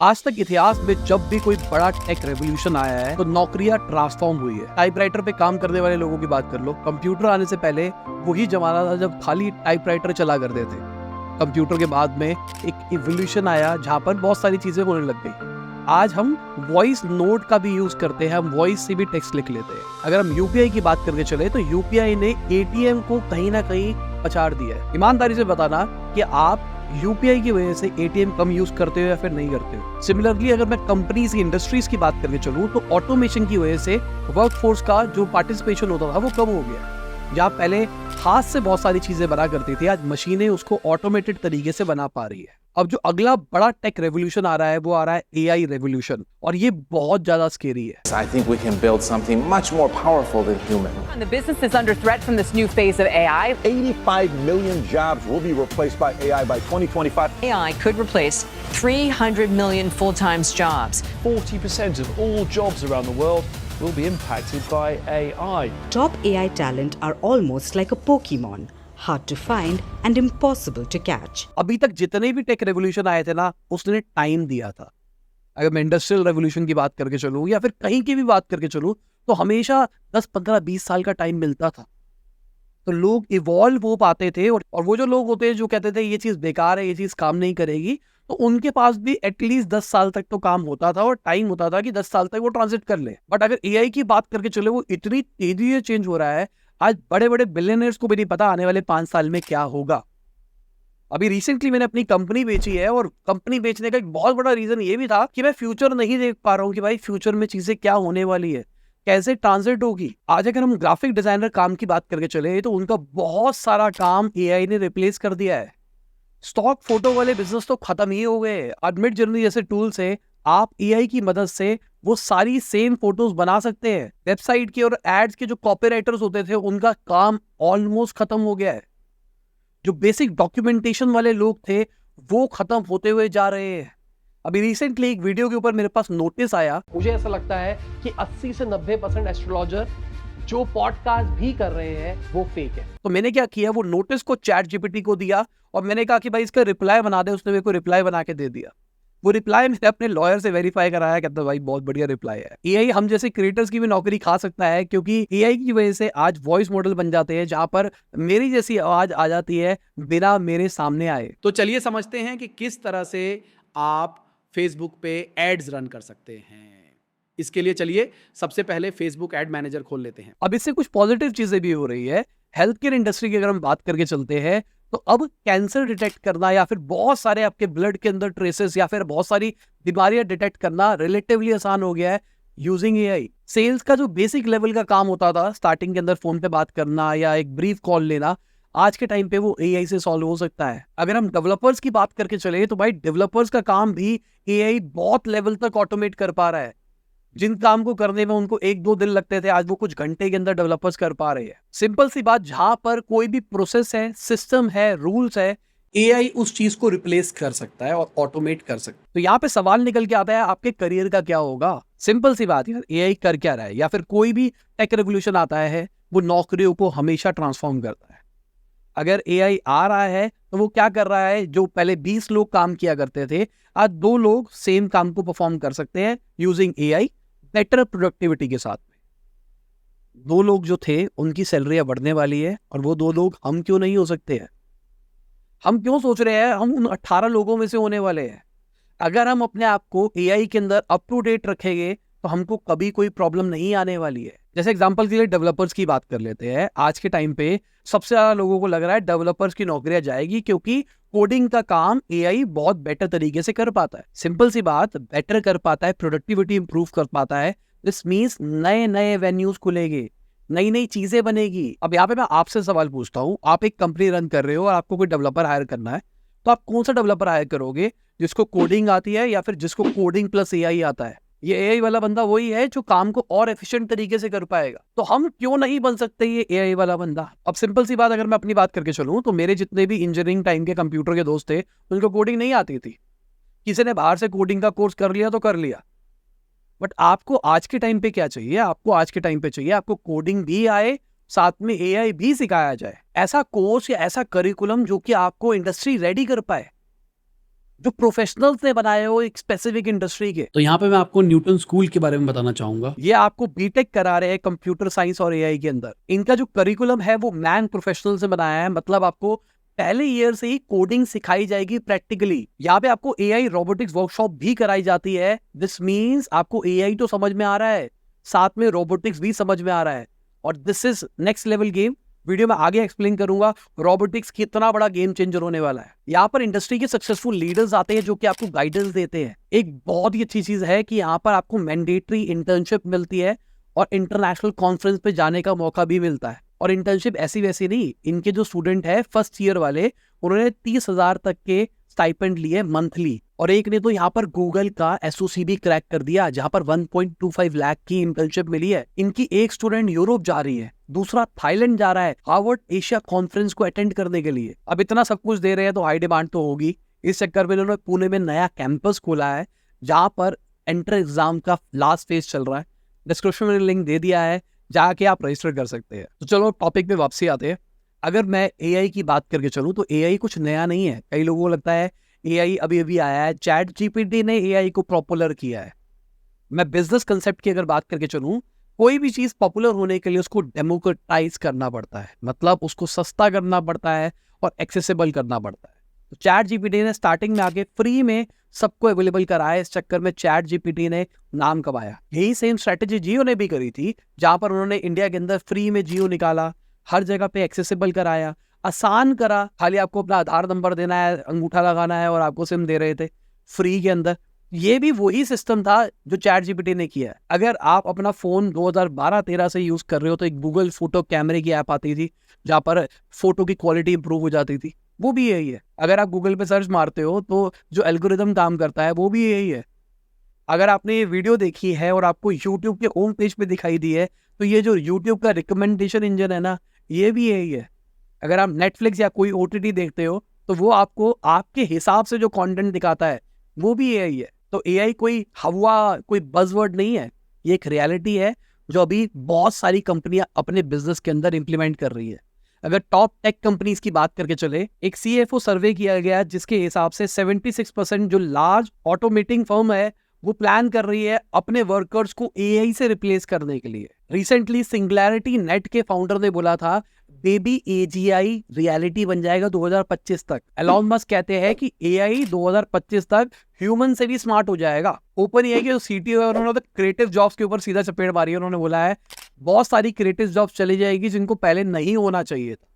आज तक इतिहास में जब भी कोई बड़ा टेक रेवोल्यूशन आया है तो नौकरियां ट्रांसफॉर्म हुई है। टाइपराइटर पे काम करने वाले लोगों की बात कर लो, कंप्यूटर आने से पहले वही जमाना था जब खाली टाइपराइटर चला करते थे। कंप्यूटर के बाद में एक इवोल्यूशन आया जहां पर बहुत सारी चीजें होने लग गई। आज हम वॉइस नोट का भी यूज करते हैं, हम वॉइस से भी टेक्स्ट लिख लेते हैं। अगर हम यूपीआई की बात करके चले तो यूपीआई ने एटीएम को कहीं ना कहीं पछाड़ दिया है। ईमानदारी से बताना कि आप यूपीआई की वजह से एटीएम कम यूज करते हो या फिर नहीं करते हो। सिमिलरली अगर मैं कंपनीज की इंडस्ट्रीज की बात करके चलूं तो ऑटोमेशन की वजह से वर्कफोर्स का जो पार्टिसिपेशन होता था वो कम हो गया। जहाँ पहले हाथ से बहुत सारी चीजें बना करती थी, आज मशीनें उसको ऑटोमेटेड तरीके से बना पा रही है। अब जो अगला बड़ा टेक रेवोल्यूशन आ रहा है वो आ रहा है एआई रेवोल्यूशन, और ये बहुत ज्यादा स्केरी है। I think we can build something much more powerful than human. And the business is under threat from this new phase of AI. 85 million jobs will be replaced by AI by 2025. AI could replace 300 million full-time jobs. 40% of all jobs around the world will be impacted by AI. Top AI talent are almost like a Pokemon. Hard to find and impossible to catch. अभी तक जितने भी take revolution आए थे ना, उसने time दिया था। अगर मैं इंडस्ट्रियल रेवोल्यूशन की बात करके चलूं या फिर कहीं की भी बात करके चलूं तो हमेशा 10, 15, 20 साल का टाइम मिलता था, तो लोग इवॉल्व हो पाते थे। और वो जो लोग होते हैं जो कहते थे ये चीज बेकार है, ये चीज काम नहीं करेगी, तो उनके पास भी एटलीस्ट 10 साल तक तो काम होता था और टाइम होता था कि 10 साल तक वो ट्रांजिट कर ले। बट अगर एआई की बात करके चले, वो इतनी तेजी से चेंज हो रहा है, आज बड़े बड़े बिलियनर्स को भी नहीं पता आने वाले 5 साल में क्या होगा। अभी रिसेंटली मैंने अपनी कंपनी बेची है, और कंपनी बेचने का एक बहुत बड़ा रीजन ये भी था कि मैं फ्यूचर नहीं देख पा रहा हूँ कि भाई फ्यूचर में चीजें क्या होने वाली है, कैसे ट्रांजिट होगी। आज अगर हम ग्राफिक डिजाइनर काम की बात करके चले तो उनका बहुत सारा काम एआई ने रिप्लेस कर दिया है। स्टॉक फोटो वाले बिजनेस तो खत्म ही हो गए। आज मिड जर्नी जैसे टूल से आप एआई की मदद से वो सारी सेम फोटोज बना सकते हैं। वेबसाइट के और एड्स के जो कॉपीराइटर्स होते थे उनका काम ऑलमोस्ट खत्म हो गया है। जो बेसिक डॉक्यूमेंटेशन वाले लोग थे वो खत्म होते हुए जा रहे हैं। अभी रिसेंटली एक वीडियो के ऊपर मेरे पास नोटिस आया, मुझे ऐसा लगता है कि 80 से 90% एस्ट्रोलॉजर जो पॉडकास्ट भी कर रहे हैं वो फेक है। तो मैंने क्या किया, वो नोटिस को चैट जीपीटी को दिया और मैंने कहा कि भाई इसका रिप्लाई बना दे। उसने मेरे को रिप्लाई बना के दे दिया। वो रिप्लाई मैंने अपने लॉयर से वेरीफाई कराया, कहता भाई बहुत बढ़िया रिप्लाई है। एआई हम जैसे क्रिएटर्स की भी नौकरी खा सकता है, क्योंकि एआई की वजह से आज वॉइस मॉडल बन जाते हैं जहां पर मेरी जैसी आवाज आ जाती है बिना मेरे सामने आए। तो चलिए समझते हैं कि किस तरह से आप फेसबुक पे एड्स रन कर सकते हैं। इसके लिए चलिए सबसे पहले फेसबुक एड मैनेजर खोल लेते हैं। अब इससे कुछ पॉजिटिव चीजें भी हो रही है। हेल्थ केयर इंडस्ट्री की अगर हम बात करके चलते हैं तो अब कैंसर डिटेक्ट करना या फिर बहुत सारे आपके ब्लड के अंदर ट्रेसेस या फिर बहुत सारी बीमारियां डिटेक्ट करना रिलेटिवली आसान हो गया है यूजिंग एआई। सेल्स का जो बेसिक लेवल का काम होता था, स्टार्टिंग के अंदर फोन पे बात करना या एक ब्रीफ कॉल लेना, आज के टाइम पे वो एआई से सॉल्व हो सकता है। अगर हम डेवलपर्स की बात करके चले तो भाई डेवलपर्स का काम भी एआई बहुत लेवल तक ऑटोमेट कर पा रहा है। जिन काम को करने में उनको 1-2 दिन लगते थे, आज वो कुछ घंटे के अंदर डेवलपर्स कर पा रहे हैं। सिंपल सी बात, जहां पर कोई भी प्रोसेस है, सिस्टम है, रूल्स है, एआई उस चीज को रिप्लेस कर सकता है और ऑटोमेट कर सकता है। तो यहाँ पे सवाल निकल के आता है आपके करियर का क्या होगा। सिंपल सी बात है, एआई कर क्या रहा है, या फिर कोई भी टेक रेवोल्यूशन आता है वो नौकरियों को हमेशा ट्रांसफॉर्म करता है। अगर एआई आ रहा है तो वो क्या कर रहा है, जो पहले 20 लोग काम किया करते थे, आज 2 लोग सेम काम को परफॉर्म कर सकते हैं यूजिंग एआई बेटर प्रोडक्टिविटी के साथ में। 2 लोग जो थे उनकी सैलरी बढ़ने वाली है, और वो 2 लोग हम क्यों नहीं हो सकते हैं। हम क्यों सोच रहे हैं हम उन 18 लोगों में से होने वाले हैं। अगर हम अपने आप को एआई के अंदर अप टू डेट रखेंगे तो हमको कभी कोई प्रॉब्लम नहीं आने वाली है। जैसे एग्जांपल के लिए डेवलपर्स की बात कर लेते हैं। आज के टाइम पे सबसे ज्यादा लोगों को लग रहा है डेवलपर्स की नौकरियां जाएगी, क्योंकि कोडिंग का काम एआई बहुत बेटर तरीके से कर पाता है। सिंपल सी बात, बेटर कर पाता है, प्रोडक्टिविटी इंप्रूव कर पाता है। दिस मींस नए नए वेन्यूज खुलेंगे, नई नई चीजें बनेगी। अब यहाँ पे मैं आपसे सवाल पूछता हूँ, आप एक कंपनी रन कर रहे हो और आपको कोई डेवलपर हायर करना है, तो आप कौन सा डेवलपर हायर करोगे, जिसको कोडिंग आती है या फिर जिसको कोडिंग प्लस एआई आता है। ये एआई वाला बंदा वही है जो काम को और एफिशिएंट तरीके से कर पाएगा। तो हम क्यों नहीं बन सकते ये एआई वाला बंदा। अब सिंपल सी बात, अगर मैं अपनी बात करके चलूं तो मेरे जितने भी इंजीनियरिंग टाइम के कंप्यूटर के दोस्त थे उनको कोडिंग नहीं आती थी। किसी ने बाहर से कोडिंग का कोर्स कर लिया तो कर लिया। बट आपको आज के टाइम पे क्या चाहिए, आपको आज के टाइम पे चाहिए आपको कोडिंग भी आए, साथ में एआई भी सिखाया जाए। ऐसा कोर्स या ऐसा करिकुलम जो कि आपको इंडस्ट्री रेडी कर पाए। जो प्रोफेशनल्स ने बनाए हो एक स्पेसिफिक इंडस्ट्री के। तो यहाँ पे मैं आपको न्यूटन स्कूल के बारे में बताना चाहूंगा। ये आपको बीटेक करा रहे हैं कंप्यूटर साइंस और एआई के अंदर। इनका जो करिकुलम है वो मैन प्रोफेशनल से बनाया है, मतलब आपको पहले ईयर से ही कोडिंग सिखाई जाएगी प्रैक्टिकली। यहाँ पे आपको एआई रोबोटिक्स वर्कशॉप भी कराई जाती है। दिस मींस आपको एआई तो समझ में आ रहा है, साथ में रोबोटिक्स भी समझ में आ रहा है, और this is next level game. Video में आगे एक्सप्लेन करूंगा रोबोटिक्स कितना बड़ा गेम चेंजर होने वाला है। यहाँ पर इंडस्ट्री के सक्सेसफुल लीडर्स आते हैं जो कि आपको गाइडेंस देते हैं। एक बहुत ही अच्छी चीज है कि यहाँ पर आपको मैंडेटरी इंटर्नशिप मिलती है और इंटरनेशनल कॉन्फ्रेंस पे जाने का मौका भी मिलता है। और इंटर्नशिप ऐसी वैसी नहीं, इनके जो स्टूडेंट है फर्स्ट ईयर वाले, उन्होंने 30,000 तक के स्टाइपेंड लिए मंथली, और एक ने तो यहाँ पर गूगल का एसओसी भी क्रैक कर दिया जहां पर 1.25 लाख की इंटर्नशिप मिली है। इनकी एक स्टूडेंट यूरोप जा रही है, दूसरा थाईलैंड जा रहा है हार्वर्ड एशिया कॉन्फ्रेंस को अटेंड करने के लिए। अब इतना सब कुछ दे रहे हैं तो हाई डिमांड तो होगी। इस चक्कर में इन्होंने पुणे में नया कैंपस खोला है जहां पर एंट्र एग्जाम का लास्ट फेज चल रहा है। डिस्क्रिप्शन में लिंक दे दिया है, जाके आप रजिस्टर कर सकते हैं। तो चलो टॉपिक पे वापसी आते हैं। अगर मैं एआई की बात करके चलूं तो एआई कुछ नया नहीं है। कई लोगों को लगता है एआई अभी अभी आया है, चैट जीपीटी ने एआई को पॉपुलर किया है। मैं बिजनेस कंसेप्ट की अगर बात करके चलूं, कोई भी चीज पॉपुलर होने के लिए उसको डेमोक्रेटाइज करना पड़ता है, मतलब उसको सस्ता करना पड़ता है और एक्सेसिबल करना पड़ता है। तो चैट जीपीटी ने स्टार्टिंग में आके फ्री में सबको अवेलेबल कराया, इस चक्कर में चैट जीपीटी ने नाम कमाया। यही सेम स्ट्रेटेजी जियो ने भी करी थी, जहां पर उन्होंने इंडिया के अंदर फ्री में जियो निकाला, हर जगह पे एक्सेसिबल कराया, आसान करा। खाली आपको अपना आधार नंबर देना है, अंगूठा लगाना है और आपको सिम दे रहे थे फ्री के अंदर। ये भी वही सिस्टम था जो चैट जीपीटी ने किया है। अगर आप अपना फोन 2012-13 से यूज कर रहे हो तो एक गूगल फोटो कैमरे की ऐप आती थी जहां पर फोटो की क्वालिटी इंप्रूव हो जाती थी, वो भी यही है। अगर आप गूगल पे सर्च मारते हो तो जो एल्गोरिदम काम करता है वो भी यही है। अगर आपने ये वीडियो देखी है और आपको यूट्यूब के होम पेज पे दिखाई दी है तो ये जो यूट्यूब का रिकमेंडेशन इंजन है ना, ये भी यही है। अगर आप नेटफ्लिक्स या कोई ओटीटी देखते हो तो वो आपको आपके हिसाब से जो कंटेंट दिखाता है वो भी यही है। तो एआई कोई हवा, कोई बज़वर्ड नहीं है, ये एक रियलिटी है जो अभी बहुत सारी कंपनियां अपने बिजनेस के अंदर इंप्लीमेंट कर रही है। अगर टॉप टेक कंपनीज की बात करके चले, एक सीएफओ सर्वे किया गया जिसके हिसाब से 76% जो लार्ज ऑटोमेटिंग फर्म है वो प्लान कर रही है अपने वर्कर्स को एआई से रिप्लेस करने के लिए। रिसेंटली सिंगुलैरिटी नेट के फाउंडर ने बोला था बेबी एजीआई रियलिटी बन जाएगा 2025 तक। एलॉन मस्क कहते हैं कि एआई 2025 तक ह्यूमन से भी स्मार्ट हो जाएगा। ओपन एआई के जो सीटीओ है उन्होंने तो क्रिएटिव जॉब्स के ऊपर सीधा चपेट मारी है। उन्होंने बोला है बहुत सारी क्रिएटिव जॉब्स चली जाएगी जिनको पहले नहीं होना चाहिए था।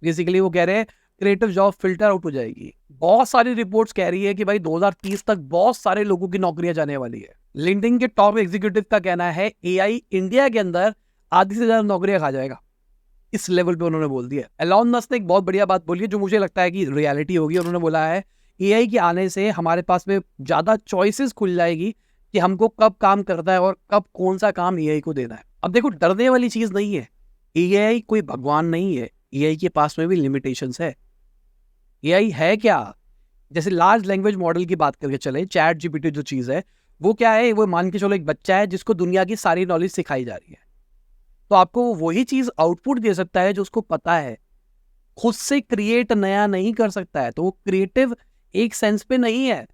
बेसिकली वो कह रहे हैं क्रिएटिव जॉब फिल्टर आउट हो जाएगी। बहुत सारी रिपोर्ट्स कह रही है कि भाई 2030 तक बहुत सारे लोगों की नौकरियां जाने वाली है। लिंक्डइन के टॉप एग्जीक्यूटिव का कहना है एआई इंडिया के अंदर आधी से ज्यादा नौकरियां खा जाएगा। इस लेवल पे उन्होंने बोल दिया। एलॉन मस्क ने एक बहुत बढ़िया बात बोली है जो मुझे लगता है कि रियलिटी होगी। उन्होंने बोला है एआई के आने से हमारे पास में ज्यादा चॉइसेस खुल जाएगी कि हमको कब काम करता है और कब कौन सा काम एआई को देना है। अब देखो, डरने वाली चीज नहीं है, एआई कोई भगवान नहीं है, एआई के पास में भी लिमिटेशंस है। एआई है क्या? जैसे लार्ज लैंग्वेज मॉडल की बात करके चले, चैट जीपीटी जो चीज है वो क्या है? वो मान के चलो एक बच्चा है जिसको दुनिया की सारी नॉलेज सिखाई जा रही है, तो आपको वही चीज आउटपुट दे सकता है जो उसको पता है। खुद से क्रिएट नया नहीं कर सकता है, तो वो क्रिएटिव एक सेंस पे नहीं है।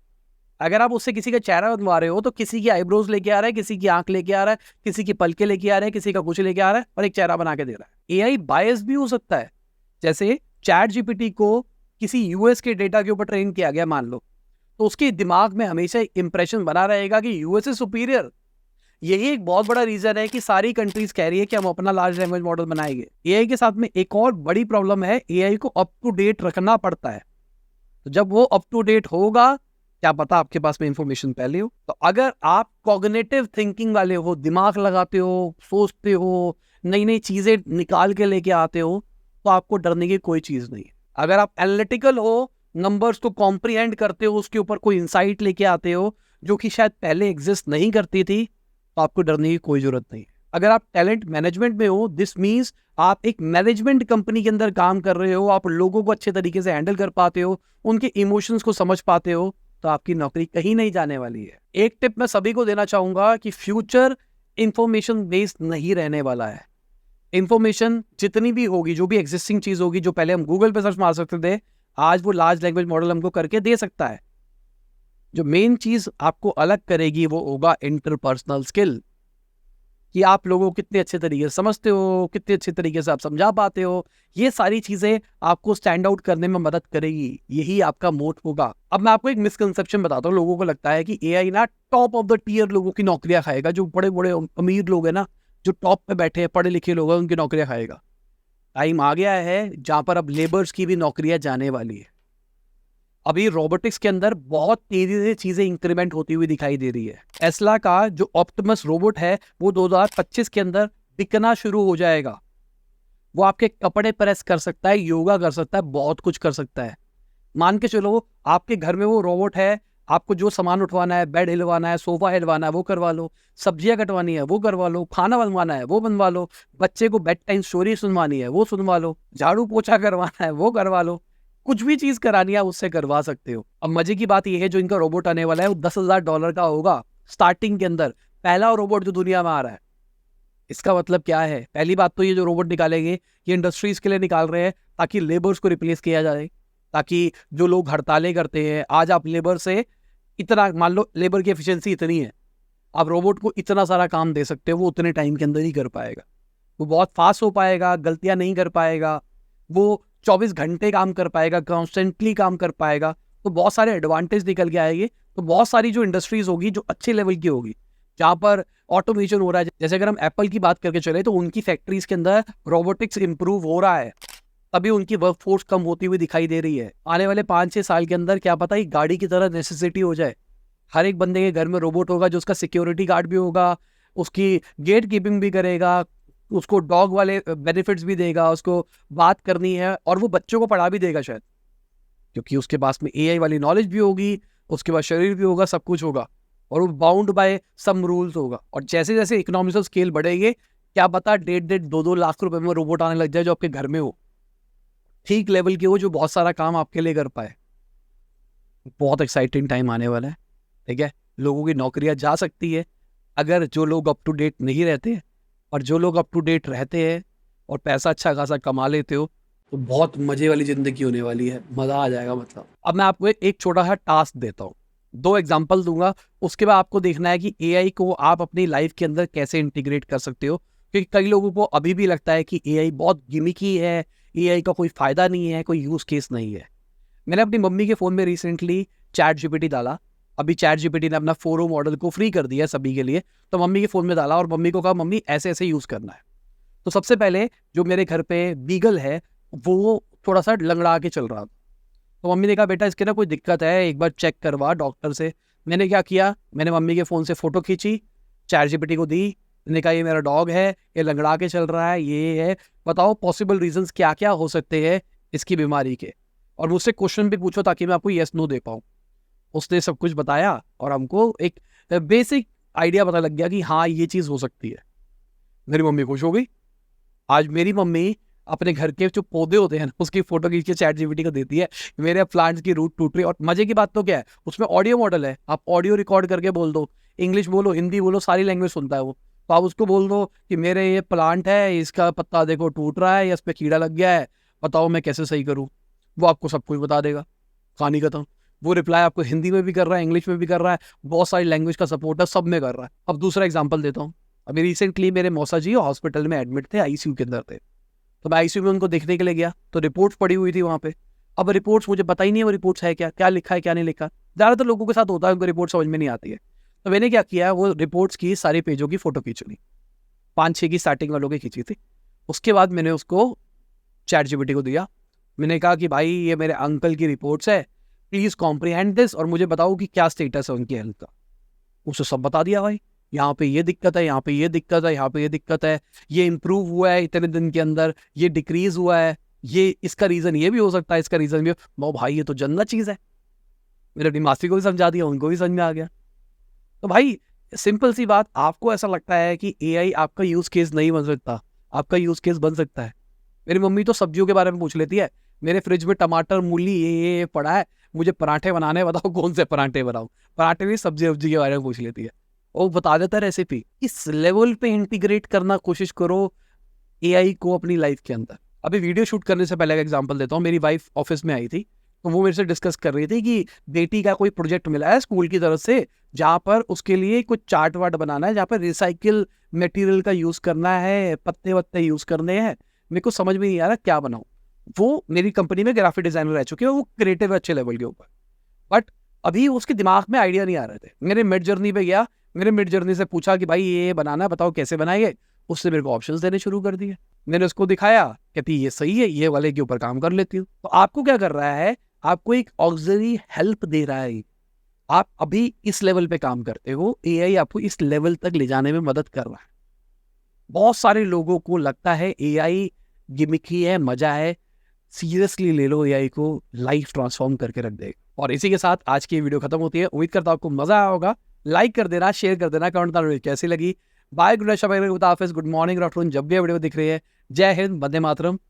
अगर आप उससे किसी का चेहरा बनवा रहे हो तो किसी की आईब्रोज लेके आ रहा है, किसी की आंख लेके आ रहा है, किसी की पलके लेके आ रहा है, किसी का कुछ लेके आ रहा है और एक चेहरा बना के दे रहा है। एआई बायस भी हो सकता है। जैसे चैट जीपीटी को किसी यूएस के डेटा के ऊपर ट्रेन किया गया मान लो, तो उसके दिमाग में हमेशा इंप्रेशन बना रहेगा कि यूएस इज सुपीरियर। यही एक बहुत बड़ा रीजन है कि सारी कंट्रीज कह रही है कि हम अपना लार्ज लैंग्वेज मॉडल बनाएंगे। एआई के साथ में एक और बड़ी प्रॉब्लम है, एआई को अप टू डेट रखना पड़ता है। तो जब वो अप टू डेट होगा, क्या पता आपके पास में इंफॉर्मेशन पहले हो। तो अगर आप कॉग्निटिव थिंकिंग वाले हो, दिमाग लगाते हो, सोचते हो, नई नई चीजें निकाल के लेके आते हो, तो आपको डरने की कोई चीज नहीं है। अगर आप एनालिटिकल हो, नंबर्स को कॉम्प्रिहेंड करते हो, उसके ऊपर कोई इंसाइट लेके आते हो जो कि शायद पहले एग्जिस्ट नहीं करती थी, तो आपको डरने की कोई जरूरत नहीं है। अगर आप टैलेंट मैनेजमेंट में हो, दिस मीन्स आप एक मैनेजमेंट कंपनी के अंदर काम कर रहे हो, आप लोगों को अच्छे तरीके से हैंडल कर पाते हो, उनके इमोशंस को समझ पाते हो, तो आपकी नौकरी कहीं नहीं जाने वाली है। एक टिप मैं सभी को देना चाहूंगा कि फ्यूचर इंफॉर्मेशन बेस्ड नहीं रहने वाला है। इंफॉर्मेशन जितनी भी होगी, जो भी एग्जिस्टिंग चीज होगी, जो पहले हम गूगल पे सर्च मार सकते थे, आज वो लार्ज लैंग्वेज मॉडल हमको करके दे सकता है। जो मेन चीज आपको अलग करेगी वो होगा इंटरपर्सनल स्किल, कि आप लोगों को कितने अच्छे तरीके से समझते हो, कितने अच्छे तरीके से आप समझा पाते हो। ये सारी चीजें आपको स्टैंड आउट करने में मदद करेगी, यही आपका मोट होगा। अब मैं आपको एक मिसकंसेप्शन बताता हूँ। लोगों को लगता है कि एआई ना टॉप ऑफ द टीयर लोगों की नौकरियां खाएगा, जो बड़े बड़े अमीर लोग हैं ना, जो टॉप पे बैठे हैं, पढ़े लिखे लोग हैं, उनकी नौकरियां खाएगा। टाइम आ गया है जहां पर अब लेबर्स की भी नौकरियां जाने वाली है। अभी रोबोटिक्स के अंदर बहुत तेजी से चीजें इंक्रीमेंट होती हुई दिखाई दे रही है। टेस्ला का जो ऑप्टिमस रोबोट है वो 2025 के अंदर बिकना शुरू हो जाएगा। वो आपके कपड़े प्रेस कर सकता है, योगा कर सकता है, बहुत कुछ कर सकता है। मान के चलो आपके घर में वो रोबोट है, आपको जो सामान उठवाना है, बेड हिलवाना है, सोफा हिलवाना है वो करवा लो, सब्जियां कटवानी है वो करवा लो, खाना बनवाना है वो बनवा लो, बच्चे को बेड टाइम स्टोरी सुनवानी है वो सुनवा लो, झाड़ू पोछा करवाना है वो करवा लो, कुछ भी चीज करानी है उससे करवा सकते हो। अब मजे की बात यह है जो इनका रोबोट आने वाला है वो $10,000 का होगा स्टार्टिंग के अंदर, पहला रोबोट जो दुनिया में आ रहा है। इसका मतलब क्या है? पहली बात तो ये जो रोबोट निकालेंगे ये इंडस्ट्रीज के लिए निकाल रहे हैं ताकि लेबर्स को रिप्लेस किया जाए, ताकि जो लोग हड़तालें करते हैं, आज आप लेबर से इतना, मान लो लेबर की एफिशिएंसी इतनी है, आप रोबोट को इतना सारा काम दे सकते हो, वो उतने टाइम के अंदर ही कर पाएगा, वो बहुत फास्ट हो पाएगा, गलतियां नहीं कर पाएगा, वो 24 घंटे काम कर पाएगा, कॉन्स्टेंटली काम कर पाएगा। तो बहुत सारे एडवांटेज निकल के आएंगे। तो बहुत सारी जो इंडस्ट्रीज होगी जो अच्छे लेवल की होगी, जहाँ पर ऑटोमेशन हो रहा है, जैसे अगर हम एप्पल की बात करके चले तो उनकी फैक्ट्रीज के अंदर रोबोटिक्स इंप्रूव हो रहा है, तभी उनकी वर्कफोर्स कम होती हुई दिखाई दे रही है। आने वाले 5-6 साल के अंदर क्या पता ही गाड़ी की तरह नेसेसिटी हो जाए, हर एक बंदे के घर में रोबोट होगा जो उसका सिक्योरिटी गार्ड भी होगा, उसकी गेट कीपिंग भी करेगा, उसको डॉग वाले बेनिफिट्स भी देगा, उसको बात करनी है और वो बच्चों को पढ़ा भी देगा शायद, क्योंकि उसके पास में एआई वाली नॉलेज भी होगी, उसके पास शरीर भी होगा, सब कुछ होगा, और वो बाउंड बाय सम रूल्स होगा। और जैसे जैसे इकोनॉमिकल स्केल बढ़ेंगे, क्या पता 1.5-2 लाख रुपए में रोबोट आने लग जाए जो आपके घर में हो, ठीक लेवल के हो, जो बहुत सारा काम आपके लिए कर पाए। बहुत एक्साइटिंग टाइम आने वाला है, ठीक है। लोगों की नौकरियां जा सकती है अगर जो लोग अप टू डेट नहीं रहते हैं, और जो लोग अप टू डेट रहते हैं और पैसा अच्छा खासा कमा लेते हो तो बहुत मजे वाली जिंदगी होने वाली है, मजा आ जाएगा। मतलब अब मैं आपको एक छोटा सा टास्क देता हूँ, 2 एग्जांपल दूंगा, उसके बाद आपको देखना है कि एआई को आप अपनी लाइफ के अंदर कैसे इंटीग्रेट कर सकते हो। क्योंकि कई लोगों को अभी भी लगता है कि एआई बहुत गिमिकी है, एआई का कोई फायदा नहीं है, कोई यूज केस नहीं है। मैंने अपनी मम्मी के फोन में रिसेंटली चैट जीपीटी डाला। अभी चैट जीपीटी ने अपना 4o मॉडल को फ्री कर दिया सभी के लिए, तो मम्मी के फ़ोन में डाला और मम्मी को कहा मम्मी ऐसे ऐसे यूज़ करना है। तो सबसे पहले जो मेरे घर पे बीगल है वो थोड़ा सा लंगड़ा के चल रहा था, तो मम्मी ने कहा बेटा इसके ना कोई दिक्कत है, एक बार चेक करवा डॉक्टर से। मैंने क्या किया, मैंने मम्मी के फ़ोन से फ़ोटो खींची, चैट जीपीटी को दी, मैंने कहा ये मेरा डॉग है, ये लंगड़ा के चल रहा है, ये है, बताओ पॉसिबल रीजंस क्या क्या हो सकते हैं इसकी बीमारी के, और मुझसे क्वेश्चन भी पूछो ताकि मैं आपको येस नो दे पाऊँ। उसने सब कुछ बताया और हमको एक बेसिक आइडिया पता लग गया कि हाँ ये चीज़ हो सकती है। मेरी मम्मी खुश हो गई। आज मेरी मम्मी अपने घर के जो पौधे होते हैं ना उसकी फोटो खींच के चैट जीपीटी को देती है, मेरे प्लांट्स की रूट टूट रही है। और मजे की बात तो क्या है, उसमें ऑडियो मॉडल है, आप ऑडियो रिकॉर्ड करके बोल दो, इंग्लिश बोलो, हिंदी बोलो, सारी लैंग्वेज सुनता है वो। तो आप उसको बोल दो कि मेरे ये प्लांट है, इसका पत्ता देखो टूट रहा है या इस पर कीड़ा लग गया है, बताओ मैं कैसे सही करूँ। वो आपको सब कुछ बता देगा, कहानी खत्म। वो रिप्लाई आपको हिंदी में भी कर रहा है, इंग्लिश में भी कर रहा है, बहुत सारी लैंग्वेज का सपोर्ट है, सब में कर रहा है। अब दूसरा एग्जांपल देता हूँ। अभी रिसेंटली मेरे मौसा जी हॉस्पिटल में एडमिट थे, आईसीयू के अंदर थे, तो मैं आईसीयू में उनको देखने के लिए गया, तो रिपोर्ट्स पड़ी हुई थी वहाँ पे। अब रिपोर्ट्स मुझे पता ही नहीं है वो रिपोर्ट्स है क्या, क्या लिखा है क्या नहीं लिखा। ज़्यादातर लोगों के साथ होता है, उनको रिपोर्ट समझ में नहीं आती है। तो मैंने क्या किया, वो रिपोर्ट्स की सारे पेजों की फोटो खींच ली, 5-6 की स्टार्टिंग वालों की खींची थी। उसके बाद मैंने उसको चैट जीपीटी को दिया, मैंने कहा कि भाई ये मेरे अंकल की रिपोर्ट्स है, प्लीज़ कॉम्प्रिहेंड दिस और मुझे बताओ कि क्या स्टेटस है उनकी हेल्थ का। उसे सब बता दिया भाई, यहाँ पे ये दिक्कत है, यहाँ पे ये दिक्कत है, यहाँ पे ये दिक्कत है, ये इंप्रूव हुआ है इतने दिन के अंदर, ये डिक्रीज हुआ है, ये इसका रीज़न ये भी हो सकता है, इसका रीज़न भी भाई ये तो जन्नत चीज़ है। मेरे अपनी मासी को भी समझा दिया, उनको भी समझ में आ गया। तो भाई सिंपल सी बात, आपको ऐसा लगता है कि एआई आपका यूज़ केस नहीं बन सकता, आपका यूज़ केस बन सकता है। मेरी मम्मी तो सब्जियों के बारे में पूछ लेती है, मेरे फ्रिज में टमाटर मूली ये पड़ा है, मुझे पराठे बनाने बताओ कौन से पराठे बनाऊं। पराठे भी सब्जी वब्जी के बारे में पूछ लेती है, वो बता देता है रेसिपी। इस लेवल पे इंटीग्रेट करना कोशिश करो एआई को अपनी लाइफ के अंदर। अभी वीडियो शूट करने से पहले का एग्जांपल देता हूँ। मेरी वाइफ ऑफिस में आई थी, तो वो मेरे से डिस्कस कर रही थी कि बेटी का कोई प्रोजेक्ट मिला है स्कूल की तरफ से, जहाँ पर उसके लिए कुछ चार्ट वार्ट बनाना है, जहाँ पर रिसाइकिल मटेरियल का यूज़ करना है, पत्ते वत्ते यूज़ करने हैं। मेरे को समझ में नहीं आ रहा क्या बनाऊँ। वो मेरी कंपनी में ग्राफिक डिज़ाइनर रह चुके हैं, वो क्रिएटिव अच्छे लेवल के ऊपर, बट अभी उसके दिमाग में आइडिया नहीं आ रहे थे। मेरे मिड जर्नी पे गया, मेरे मिड जर्नी से पूछा कि भाई ये बनाना है, बताओ कैसे बनाएंगे। उसने मेरे को ऑप्शंस देने शुरू कर दिए। मैंने उसको दिखाया, कहती ये सही है, ये वाले के ऊपर काम कर लेती हूँ। तो आपको क्या कर रहा है, आपको एक ऑक्सिलरी हेल्प दे रहा है। आप अभी इस लेवल पे काम करते हो, एआई आपको इस लेवल तक ले जाने में मदद कर रहा है। बहुत सारे लोगों को लगता है एआई गिमिक ही है, मजा है। सीरियसली ले लो, एआई को लाइफ ट्रांसफॉर्म करके रख देगा। और इसी के साथ आज की वीडियो खत्म होती है। उम्मीद करता हूँ आपको मजा आया होगा। लाइक कर देना, शेयर कर देना, कमेंट करना कैसी लगी। बाय, गुड नाइट, गुड हाफिज, गुड मॉर्निंग, गुड आफ्टरनून, जब भी वीडियो दिख रही है। जय हिंद, वंदे मातरम।